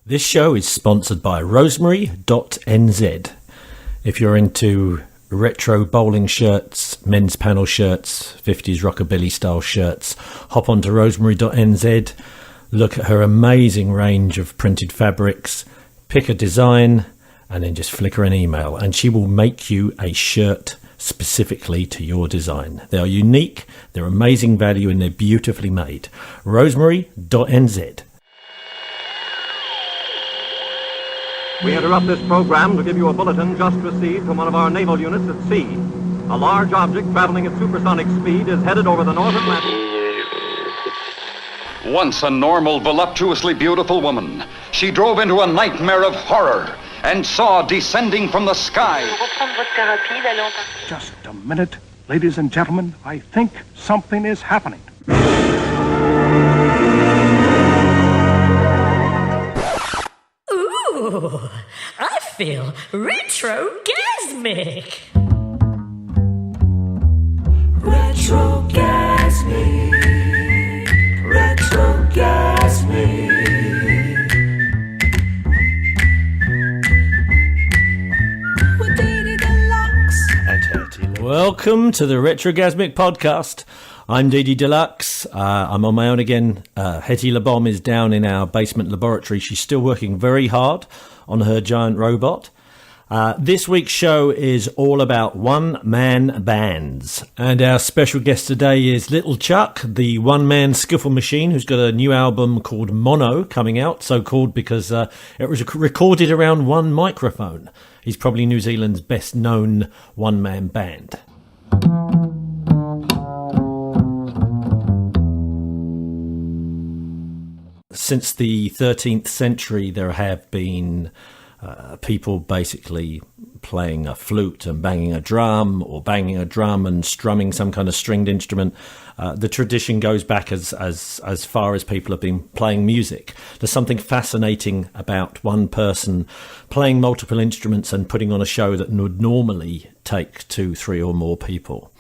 This show is sponsored by Rosemary.nz. If you're into retro bowling shirts, men's panel shirts, 50s rockabilly style shirts, hop onto Rosemary.nz, look at her amazing range of printed fabrics, pick a design, and then just flick her an email, and she will make you a shirt specifically to your design. They are unique, they're amazing value, and they're beautifully made. Rosemary.nz. We interrupt this program to give you a bulletin just received from one of our naval units at sea. A large object traveling at supersonic speed is headed over the North Atlantic. Once a normal, voluptuously beautiful woman, she drove into a nightmare of horror and saw descending from the sky. Just a minute, ladies and gentlemen. I think something is happening. Ooh, I feel retrogasmic. Retrogasmic. Retrogasmic. With Didi Deluxe and Hetty. Welcome to the Retrogasmic podcast. I'm Didi Deluxe. I'm on my own again. Hetty LeBomb is down in our basement laboratory. She's still working very hard on her giant robot. This week's show is all about one-man bands. And our special guest today is Lil Chuck, the one-man skiffle machine, who's got a new album called Mono coming out, so called because it was recorded around one microphone. He's probably New Zealand's best-known one-man band. Since the 13th century, there have been people basically playing a flute and banging a drum, or banging a drum and strumming some kind of stringed instrument. The tradition goes back as far as people have been playing music. There's something fascinating about one person playing multiple instruments and putting on a show that would normally take 2, 3 or more people.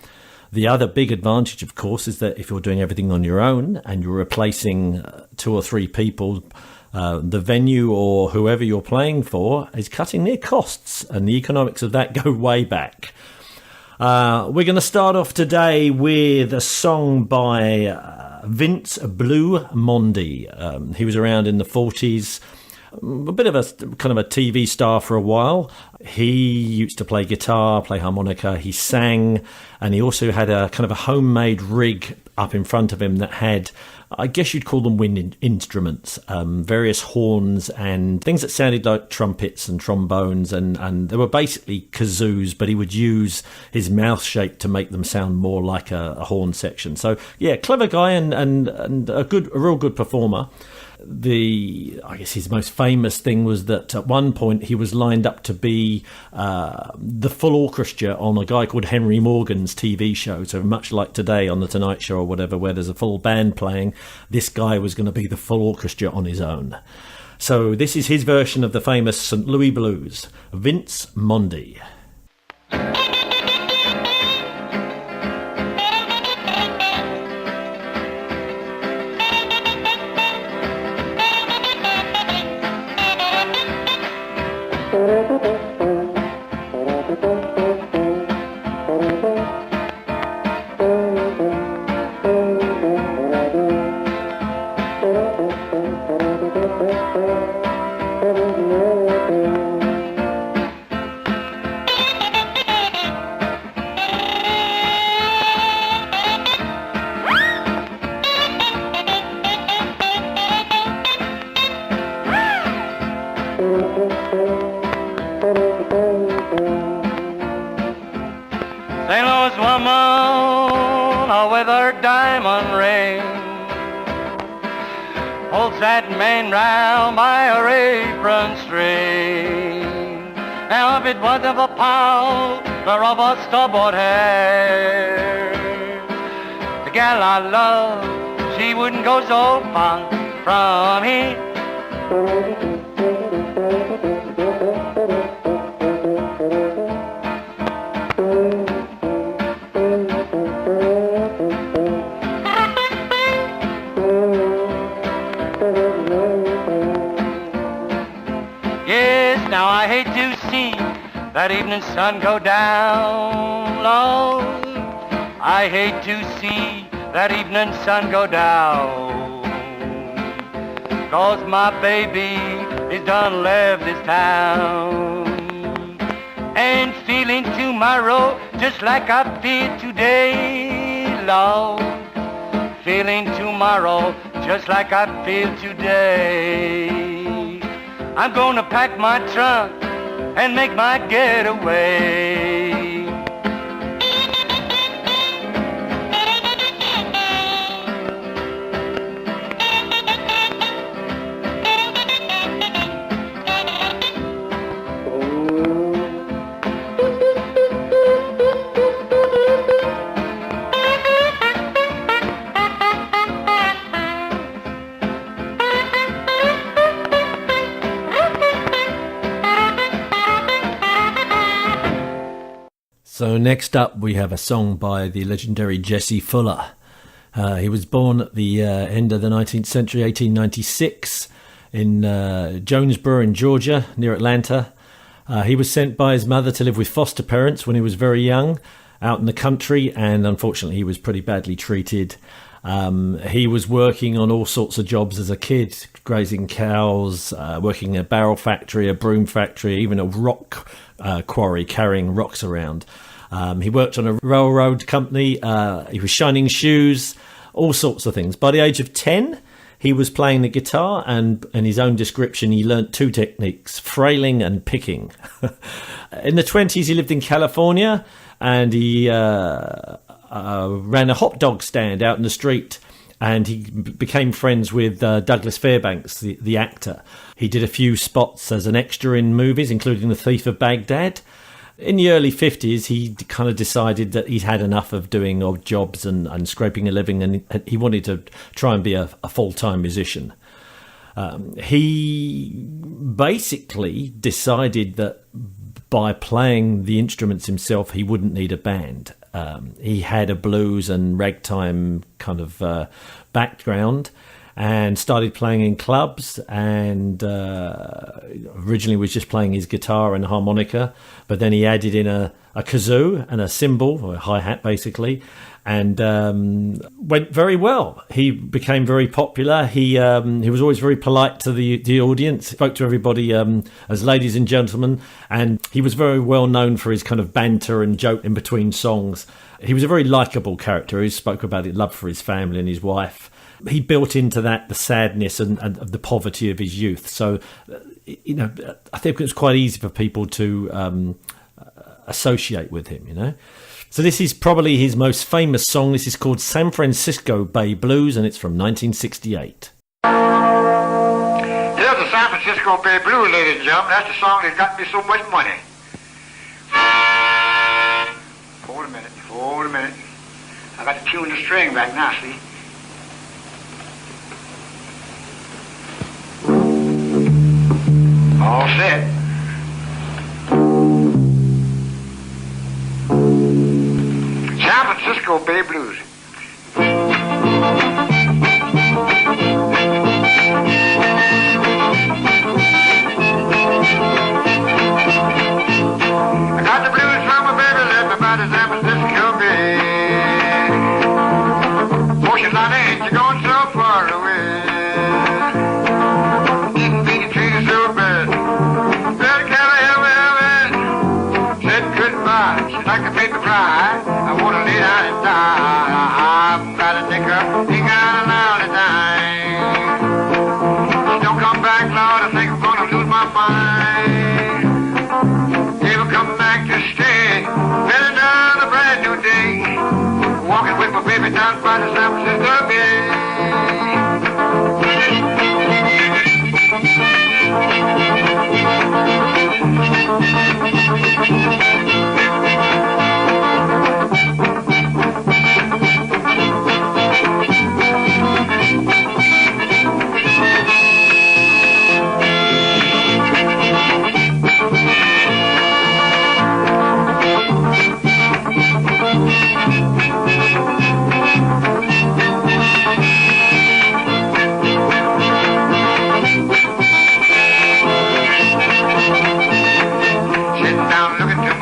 The other big advantage, of course, is that if you're doing everything on your own and you're replacing 2 or 3 people, the venue or whoever you're playing for is cutting their costs, and the economics of that go way back. We're going to start off today with a song by Vince Blue Mondi. He was around in the 40s. A bit of a kind of a TV star for a while. He used to play guitar, play harmonica, he sang, and he also had a kind of a homemade rig up in front of him that had, I guess you'd call them wind instruments, various horns and things that sounded like trumpets and trombones, and they were basically kazoos, but he would use his mouth shape to make them sound more like a horn section. So yeah, clever guy and a real good performer. I guess his most famous thing was that at one point he was lined up to be the full orchestra on a guy called Henry Morgan's TV show. So much like today on The Tonight Show or whatever, where there's a full band playing, this guy was going to be the full orchestra on his own. So this is his version of the famous St. Louis Blues, Vince Mondi. St. Louis woman with her diamond ring holds that man round by her apron string. Now if it wasn't for Paul, the rubber starboard hair, the gal I love, she wouldn't go so far from here. Yes, now I hate to see that evening sun go down, Lord. I hate to see that evening sun go down, 'cause my baby is done left this town. And feeling tomorrow just like I feel today, Lord. Feeling tomorrow just like I feel today. I'm gonna pack my trunk and make my getaway. So next up we have a song by the legendary Jesse Fuller. He was born at the end of the 19th century, 1896, in Jonesboro in Georgia, near Atlanta. He was sent by his mother to live with foster parents when he was very young, out in the country, and unfortunately he was pretty badly treated. He was working on all sorts of jobs as a kid, grazing cows, working in a barrel factory, a broom factory, even a rock quarry, carrying rocks around. He worked on a railroad company. He was shining shoes, all sorts of things. By the age of 10, he was playing the guitar, and in his own description, he learnt two techniques, frailing and picking. In the 20s, he lived in California, and he ran a hot dog stand out in the street, and he became friends with Douglas Fairbanks, the actor. He did a few spots as an extra in movies, including The Thief of Baghdad. In the early 50s, he kind of decided that he'd had enough of doing odd jobs and scraping a living, and he wanted to try and be a full-time musician. He basically decided that by playing the instruments himself, he wouldn't need a band. He had a blues and ragtime kind of background, and started playing in clubs, and originally was just playing his guitar and harmonica, but then he added in a kazoo and a cymbal, or a hi-hat basically, and went very well. He became very popular. He was always very polite to the audience, spoke to everybody as ladies and gentlemen, and he was very well known for his kind of banter and joke in between songs. He was a very likeable character. He spoke about his love for his family and his wife. He built into that the sadness and the poverty of his youth. So, I think it was quite easy for people to associate with him, So this is probably his most famous song. This is called San Francisco Bay Blues, and it's from 1968. Here's the San Francisco Bay Blues, ladies and gentlemen. That's the song that got me so much money. Hold a minute. I got to tune the string back now, see? All set. San Francisco Bay Blues. I got the blues from my baby, left me by the San Francisco Bay. Ocean line ain't you going so far away. Didn't think you treated so bad. Better carry it. Said goodbye, she's like a paper cry. I wanna lay down and die. I've got a nickel, ain't got a loud dime. She don't come back, Lord, I think I'm gonna lose my mind. Never come back to stay. Better done a brand new day. Walking with my baby down by the San Francisco Bay.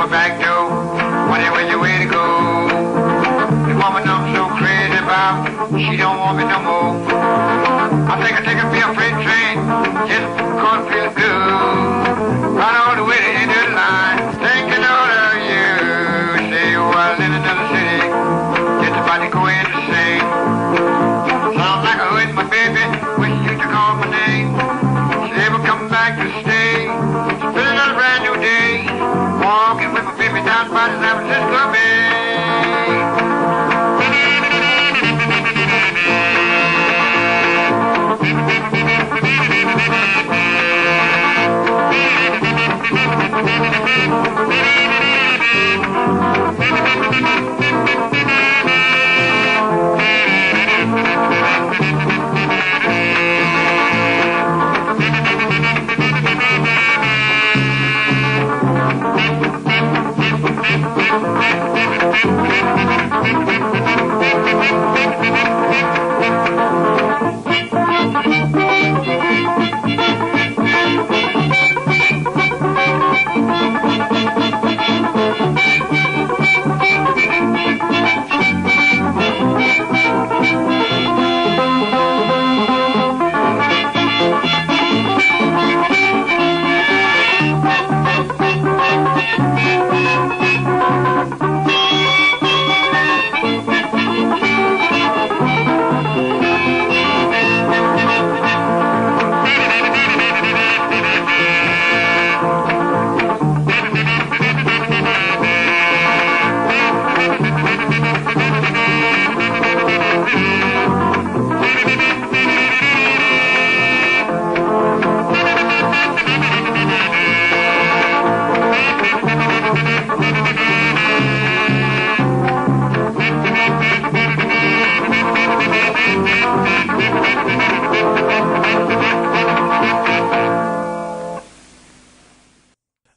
my back door. Wonder where's your way to go? The woman I'm so crazy about, she don't want me no more. I think I take a feel freight train, just cause it feels good. Run all the way to the end of the line, thinking all of you. Say you was in another city, just about to go insane. Sounds like I heard my baby, wish you to call my name. She ever come back to stay, spend another brand new day, walking with my baby down by the San Francisco Bay.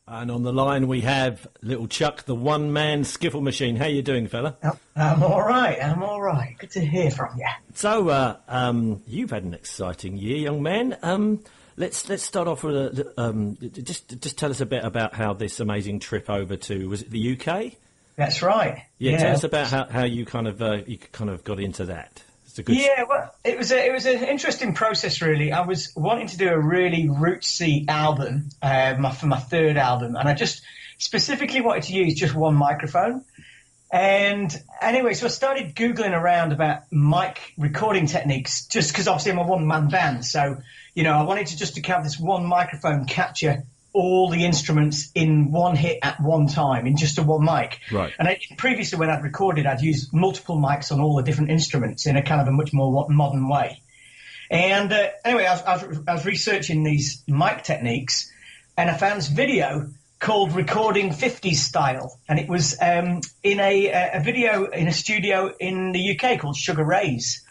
And on the line we have Lil Chuck, the one-man skiffle machine. How you doing, fella? I'm all right. I'm all right. Good to hear from you. So, you've had an exciting year, young man. Let's start off with just tell us a bit about how this amazing trip over to, was it the UK? That's right. Yeah. Tell us about how you kind of got into that. Well, it was an interesting process, really. I was wanting to do a really rootsy album, for my third album, and I just specifically wanted to use just one microphone. And anyway, so I started Googling around about mic recording techniques, just because obviously I'm a one-man band. So, I wanted to have this one microphone capture all the instruments in one hit at one time in just a one mic. Right. And previously when I'd recorded, I'd used multiple mics on all the different instruments in a kind of a much more modern way. And anyway, I was researching these mic techniques, and I found this video called Recording 50s Style. And it was in a video in a studio in the UK called Sugar Ray's.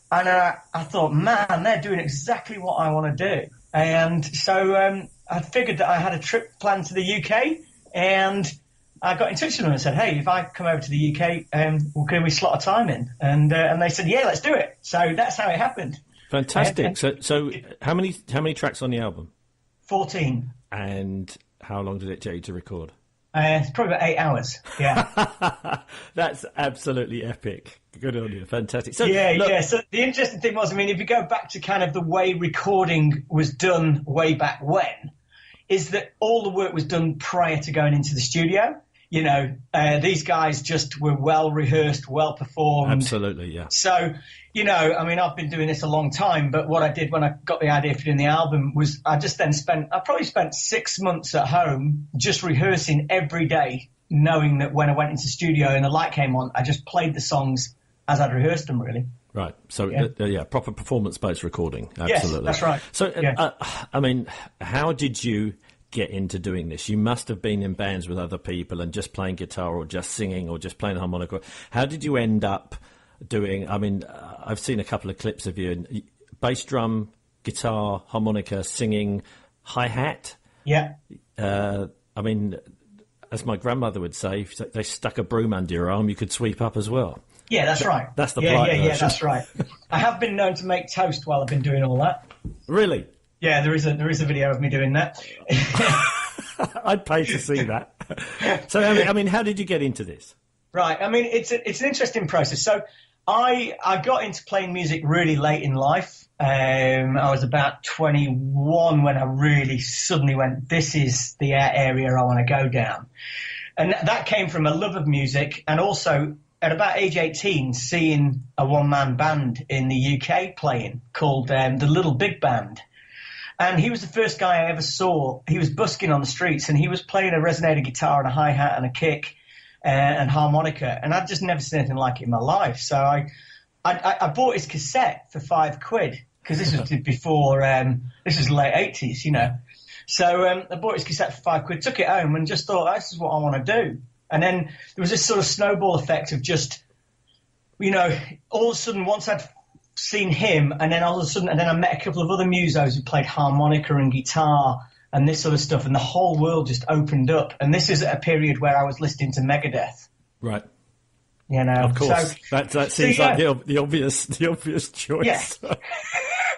And I thought, man, they're doing exactly what I want to do. And so I figured that I had a trip planned to the UK, and I got in touch with them and said, hey, if I come over to the UK, can we slot a time in? And they said, yeah, let's do it. So that's how it happened. Fantastic. So how many tracks on the album? 14. And how long did it take you to record? It's probably about 8 hours. Yeah. That's absolutely epic. Good on you. Fantastic. So, yeah. So the interesting thing was, if you go back to kind of the way recording was done way back when, is that all the work was done prior to going into the studio. These guys just were well rehearsed, well performed. Absolutely, yeah. So, I've been doing this a long time, but what I did when I got the idea for doing the album was I probably spent 6 months at home just rehearsing every day, knowing that when I went into the studio and the light came on, I just played the songs as I'd rehearsed them, really. Right. So, proper performance-based recording. Absolutely. Yes, that's right. So, how did you get into doing this? You must have been in bands with other people and just playing guitar or just singing or just playing harmonica. How did you end up doing, I've seen a couple of clips of you, and bass drum, guitar, harmonica, singing, hi-hat. Yeah. As my grandmother would say, if they stuck a broom under your arm, you could sweep up as well. Yeah, that's right. That's the bright version. Yeah, that's right. I have been known to make toast while I've been doing all that. Really? Yeah, there is a video of me doing that. I'd pay to see that. So, I mean, how did you get into this? Right. I mean, it's an interesting process. So I got into playing music really late in life. I was about 21 when I really suddenly went, this is the area I want to go down. And that came from a love of music, and also at about age 18, seeing a one-man band in the UK playing called the Little Big Band. And he was the first guy I ever saw. He was busking on the streets, and he was playing a resonator guitar and a hi-hat and a kick and harmonica. And I'd just never seen anything like it in my life. So I bought his cassette for £5, because this was before, this was the late 80s, you know. So I bought his cassette for £5, took it home and just thought, this is what I want to do. And then there was this sort of snowball effect of just, you know, all of a sudden once I'd seen him, and then all of a sudden, and then I met a couple of other musos who played harmonica and guitar and this sort of stuff, and the whole world just opened up. And this is at a period where I was listening to Megadeth. Right. You know, of course, so, that seems like the obvious choice. Yeah.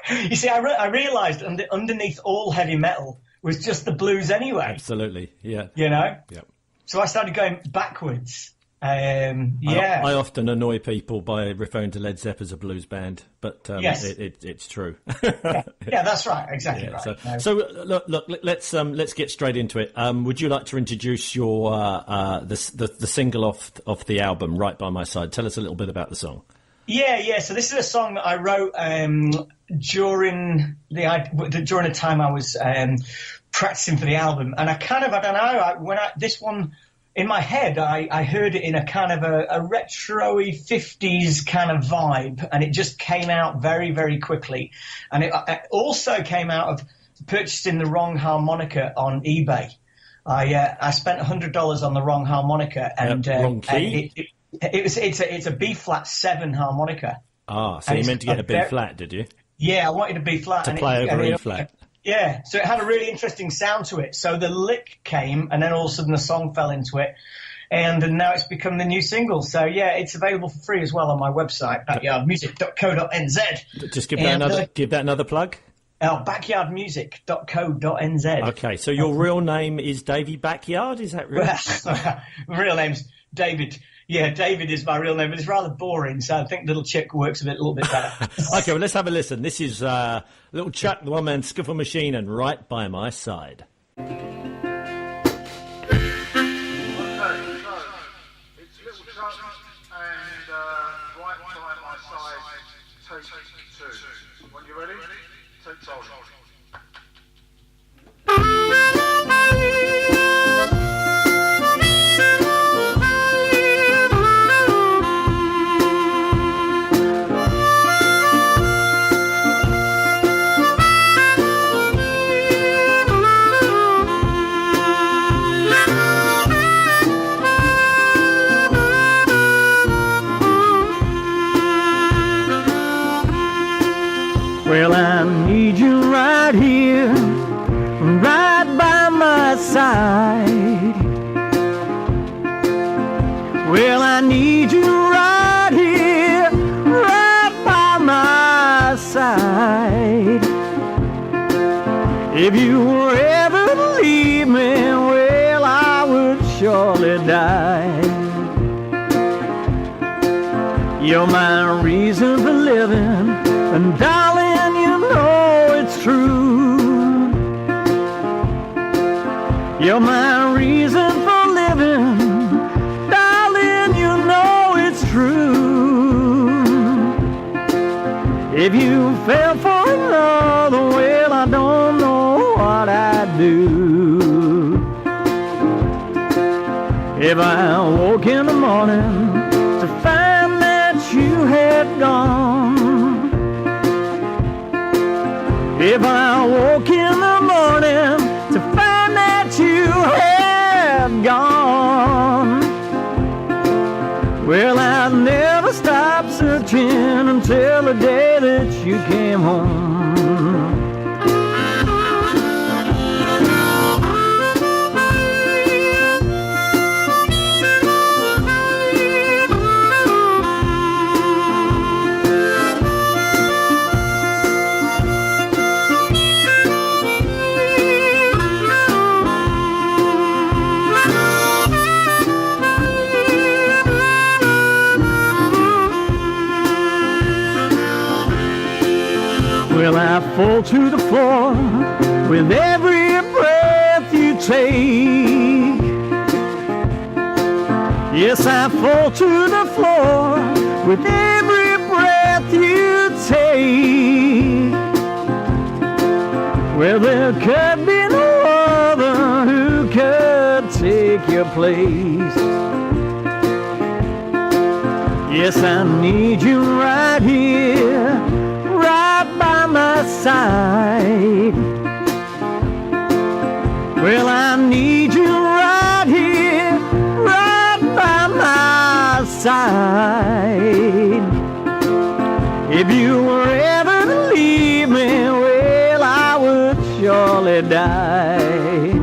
You see, I realised underneath all heavy metal was just the blues anyway. Absolutely, yeah. You know? Yeah. So I started going backwards. I often annoy people by referring to Led Zeppelin as a blues band, but yes. it's true. Yeah, that's right, exactly right. So look, let's get straight into it. Would you like to introduce your the single off the album, Right by My Side? Tell us a little bit about the song. Yeah. So this is a song that I wrote during the time I was practicing for the album, and this one in my head, I heard it in a kind of a retro-y 50s kind of vibe, and it just came out very, very quickly. And it also came out of purchasing the wrong harmonica on eBay. I spent $100 on the wrong harmonica, and wrong key. It's a B-flat 7 harmonica. Ah, so you meant to get a B-flat, did you? Yeah, I wanted a B-flat. To play over E-flat. Yeah, so it had a really interesting sound to it. So the lick came, and then all of a sudden the song fell into it, and now it's become the new single. So yeah, it's available for free as well on my website, backyardmusic.co.nz. Just give that another plug. Backyardmusic.co.nz. Okay, so your real name is Davey Backyard, is that real? Real name's David. Yeah, David is my real name, but it's rather boring, so I think Little Chuck works a little bit better. Okay, well, let's have a listen. This is Lil Chuck, the one-man Skiffle Machine, and Right by My Side. Okay, so it's Lil Chuck and Right by My Side, take 2. When you ready? Take hold. Well, I need you right here, right by my side. Well, I need you right here, right by my side. If you were ever to leave me, well, I would surely die. You're my reason for living, and darling, you know it's true. You're my reason for living, darling, you know it's true. If you fell for another, well, I don't know what I'd do. If I woke in the morning to find that you had gone, if I woke in the morning to find that you had gone, well, I'd never stop searching until the day that you came home. fall to the floor with every breath you take. Yes, I fall to the floor with every breath you take. Well, there could be no other who could take your place. Yes, I need you right here, right by my side. Well, I need you right here, right by my side. If you were ever to leave me, well, I would surely die.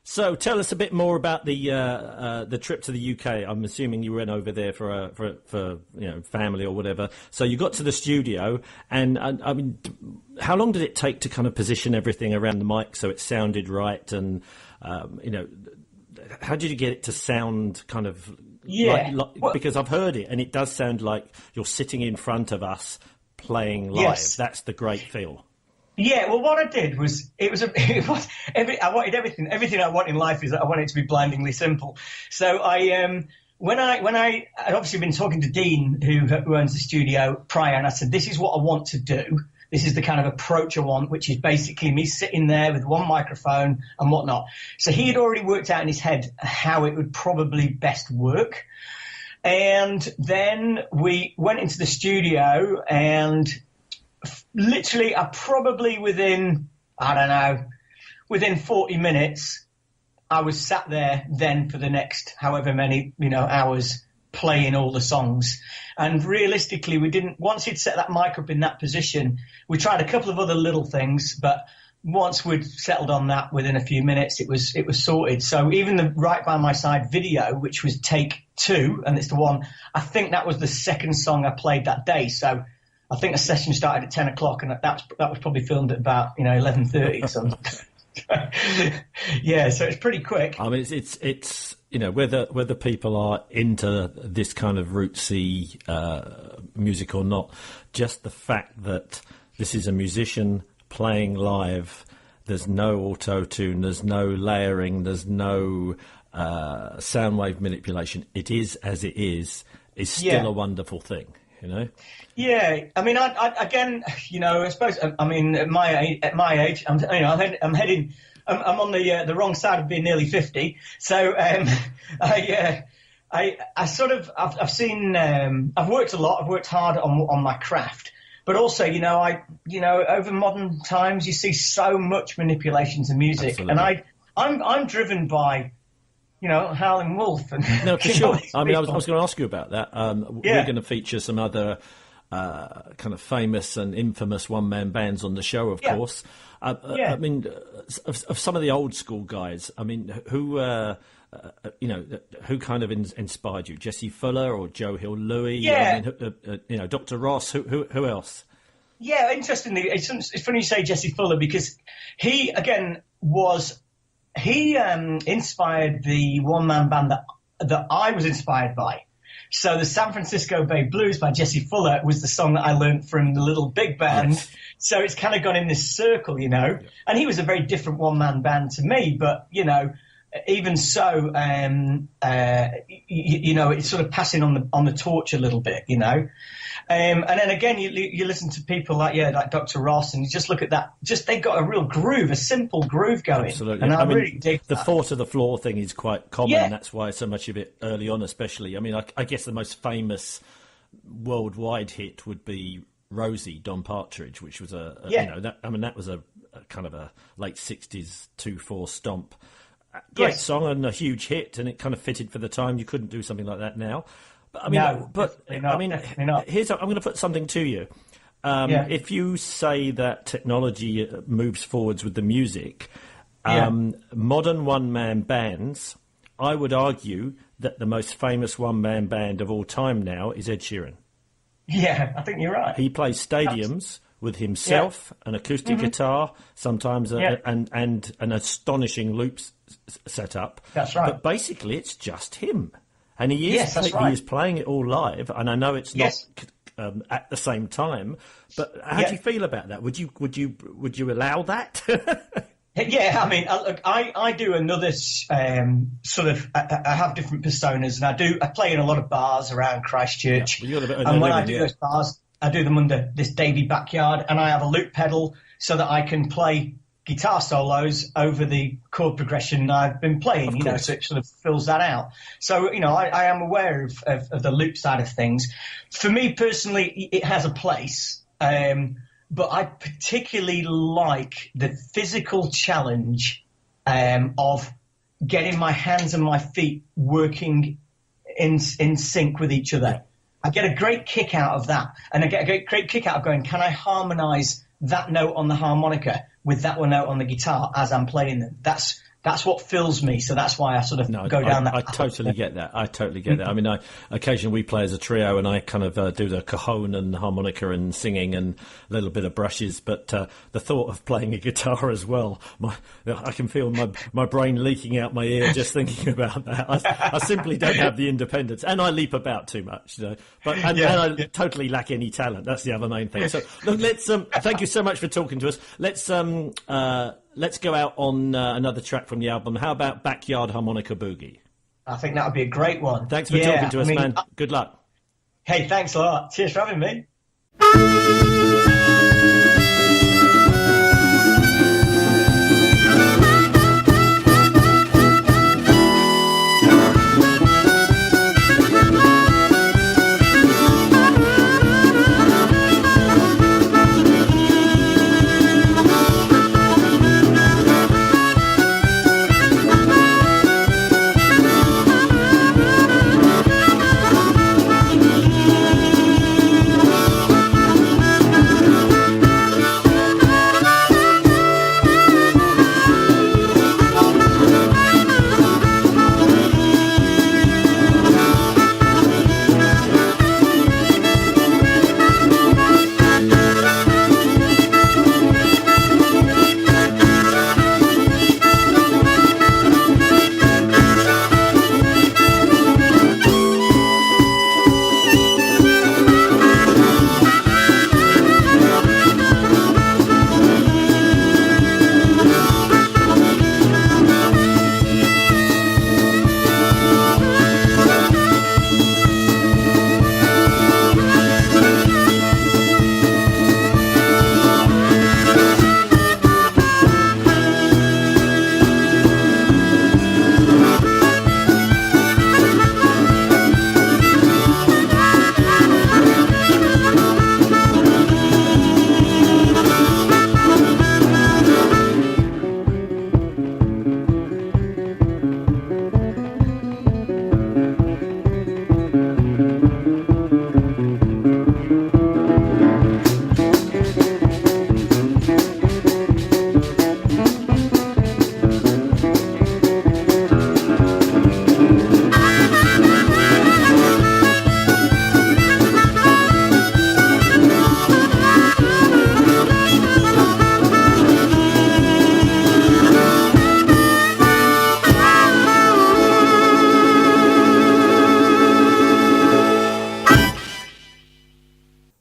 So tell us a bit more about the trip to the UK. I'm assuming you went over there for family or whatever. So you got to the studio, and I mean, how long did it take to kind of position everything around the mic so it sounded right? And how did you get it to sound kind of because I've heard it, and it does sound like you're sitting in front of us playing live. Yes. That's the great feel. Yeah, well, what I did was I wanted everything I want in life is that I want it to be blindingly simple. So I'd obviously been talking to Dean, who owns the studio prior, and I said, this is what I want to do. This is the kind of approach I want, which is basically me sitting there with one microphone and whatnot. So he had already worked out in his head how it would probably best work. And then we went into the studio, and literally, within 40 minutes, I was sat there then for the next however many, hours playing all the songs. And realistically, once he'd set that mic up in that position, we tried a couple of other little things, but once we'd settled on that within a few minutes, it was sorted. So even the Right By My Side video, which was take 2, and it's the one, I think that was the second song I played that day. So I think the session started at 10 o'clock, and that was probably filmed at about 11:30 or something. Yeah, so it's pretty quick. I mean, it's whether people are into this kind of rootsy music or not, just the fact that this is a musician playing live. There's no auto-tune, there's no layering, there's no sound wave manipulation. It is as it is still a wonderful thing. Yeah, I mean, I again, I suppose, I mean, at my age, I'm on the wrong side of being nearly 50. So, I've worked a lot. I've worked hard on my craft, but also, over modern times, you see so much manipulation to music. Absolutely. And I'm driven by, Howling Wolf. And, no, for sure. I mean, I was going to ask you about that. We're going to feature some other kind of famous and infamous one-man bands on the show, of course. I mean, of some of the old school guys, I mean, who kind of inspired you? Jesse Fuller or Joe Hill-Louis? Yeah. I mean, Dr. Ross, who else? Yeah, interestingly, it's funny you say Jesse Fuller, because he, again, inspired the one-man band that I was inspired by. So the San Francisco Bay Blues by Jesse Fuller was the song that I learned from the Little Big Band. Yes. So it's kind of gone in this circle, Yeah. And he was a very different one-man band to me, but, even so, it's sort of passing on the torch a little bit, And then again, you listen to people like Dr. Ross, and you just look at that. They got a real groove, a simple groove going. Absolutely. And I really dig the that. 4 to the floor thing is quite common. Yeah. That's why so much of it early on, especially. I mean, I guess the most famous worldwide hit would be Rosie, Don Partridge, which was that was a kind of a late 60s 2/4 stomp. Great song and a huge hit, and it kind of fitted for the time. You couldn't do something like that now. I mean, No, but definitely not, I mean, definitely not. I'm going to put something to you. Yeah. If you say that technology moves forwards with the music, modern one-man bands, I would argue that the most famous one-man band of all time now is Ed Sheeran. Yeah, I think you're right. He plays stadiums with himself, an acoustic guitar, sometimes and an astonishing loops setup. That's right. But basically, it's just him, and he is That's right. he is playing it all live. And I know it's not at the same time, but how do you feel about that? Would you allow that? Yeah, I mean, look, I do another sort of. I have different personas, and I play in a lot of bars around Christchurch. Yeah, and when I do those bars, I do them under this Davy Backyard, and I have a loop pedal so that I can play guitar solos over the chord progression I've been playing. So it sort of fills that out. So I am aware of the loop side of things. For me personally, it has a place. But I particularly like the physical challenge of getting my hands and my feet working in sync with each other. I get a great kick out of that. And I get a great kick out of going, can I harmonize that note on the harmonica with that one note on the guitar as I'm playing them? That's what fills me, so that's why I sort of go down that. I totally get that. I mean, occasionally we play as a trio, and I kind of do the cajon and harmonica and singing and a little bit of brushes. But the thought of playing a guitar as well, I can feel my brain leaking out my ear just thinking about that. I simply don't have the independence, and I leap about too much. But and I totally lack any talent. That's the other main thing. So look, let's thank you so much for talking to us. Let's go out on another track from the album. How about Backyard Harmonica Boogie? I think that would be a great one. Thanks for talking to us, man. Good luck. Hey, thanks a lot. Cheers for having me.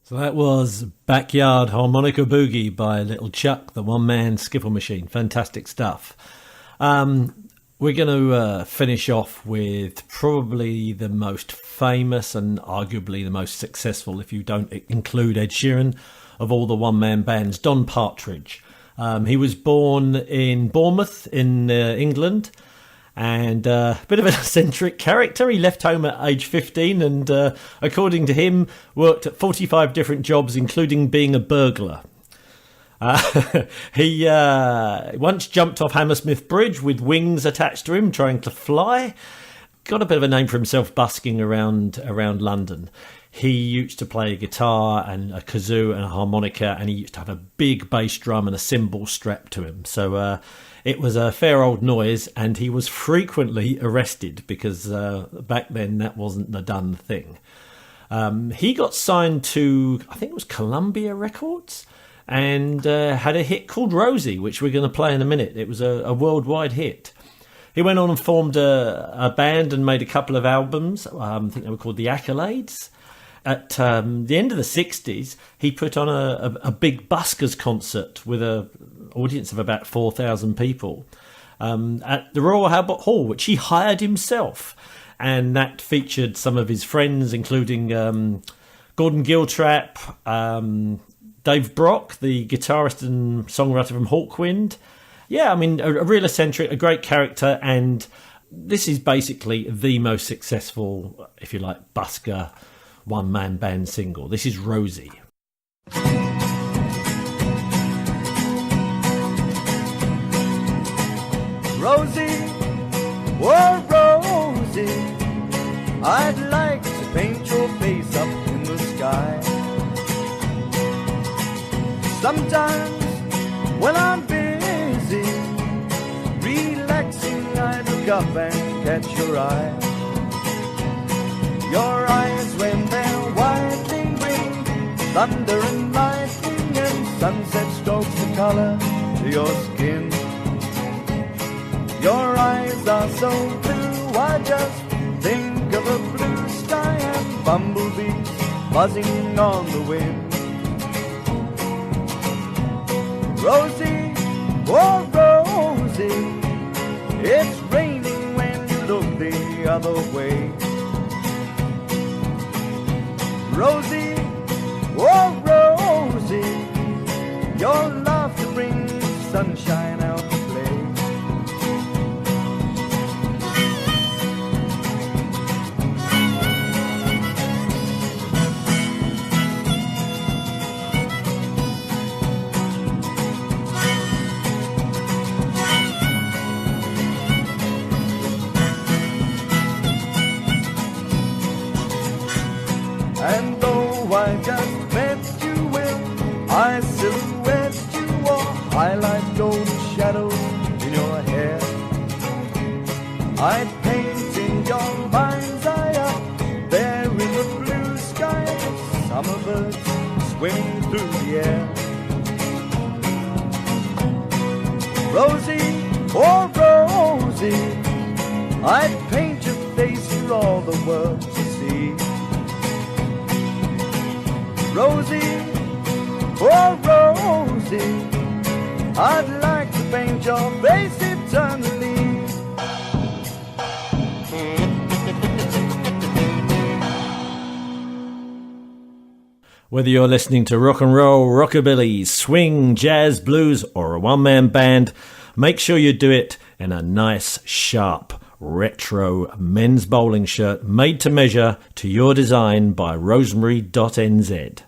So that was Backyard Harmonica Boogie by Lil Chuck, the one-man skiffle machine. Fantastic stuff. We're going to finish off with probably the most famous and arguably the most successful, if you don't include Ed Sheeran, of all the one-man bands, Don Partridge. He was born in Bournemouth in England, and a bit of an eccentric character. He left home at age 15 and, according to him, worked at 45 different jobs, including being a burglar. He once jumped off Hammersmith Bridge with wings attached to him, trying to fly. got a bit of a name for himself busking around London. He used to play a guitar and a kazoo and a harmonica, and he used to have a big bass drum and a cymbal strapped to him. So it was a fair old noise, and he was frequently arrested because back then that wasn't the done thing. He got signed to, I think it was Columbia Records, and had a hit called Rosie, which we're going to play in a minute. It was a worldwide hit. He went on and formed a band and made a couple of albums. I think they were called The Accolades. At the end of the 60s, he put on a big buskers concert with an audience of about 4,000 people at the Royal Albert Hall, which he hired himself. And that featured some of his friends, including Gordon Giltrap, Dave Brock, the guitarist and songwriter from Hawkwind. Yeah, I mean, a real eccentric, a great character, and this is basically the most successful, if you like, busker one-man band single. This is Rosie. Rosie, oh Rosie, I'd like to paint your face up in the sky. Sometimes when I'm busy relaxing, I look up and catch your eye. Your eyes when they're widely green, thunder and lightning and sunset strokes the color to your skin. Your eyes are so blue, I just think of a blue sky and bumblebees buzzing on the wind. Rosie, oh Rosie, it's raining when you look the other way. Rosie, oh Rosie, your laughter brings sunshine out to play. And though I just met you, will I silhouette you or highlight golden shadows in your hair? I'd paint in your mind's eye up there in the blue sky, the summer birds swimming through the air. Rosie, oh Rosie, I'd paint your face for all the world to see. Rosie, oh Rosie, I'd like to paint your face eternally. Whether you're listening to rock and roll, rockabilly, swing, jazz, blues, or a one-man band, make sure you do it in a nice, sharp, retro men's bowling shirt made to measure to your design by rosemary.nz.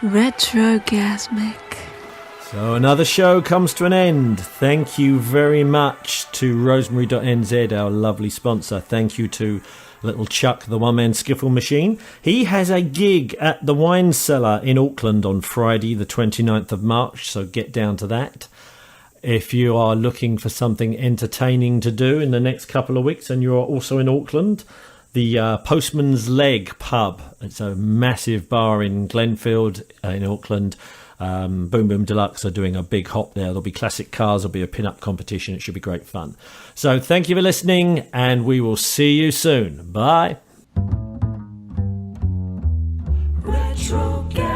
Retrogasmic. So another show comes to an end. Thank you very much to rosemary.nz, our lovely sponsor. Thank you to Lil Chuck, the one-man skiffle machine. He has a gig at the Wine Cellar in Auckland on Friday, the 29th of March, so get down to that. If you are looking for something entertaining to do in the next couple of weeks and you're also in Auckland, the Postman's Leg pub. It's a massive bar in Glenfield in Auckland. Boom Boom Deluxe are doing a big hop there. There'll be classic cars. There'll be a pin-up competition. It should be great fun. So thank you for listening, and we will see you soon. Bye. Retrogasmic.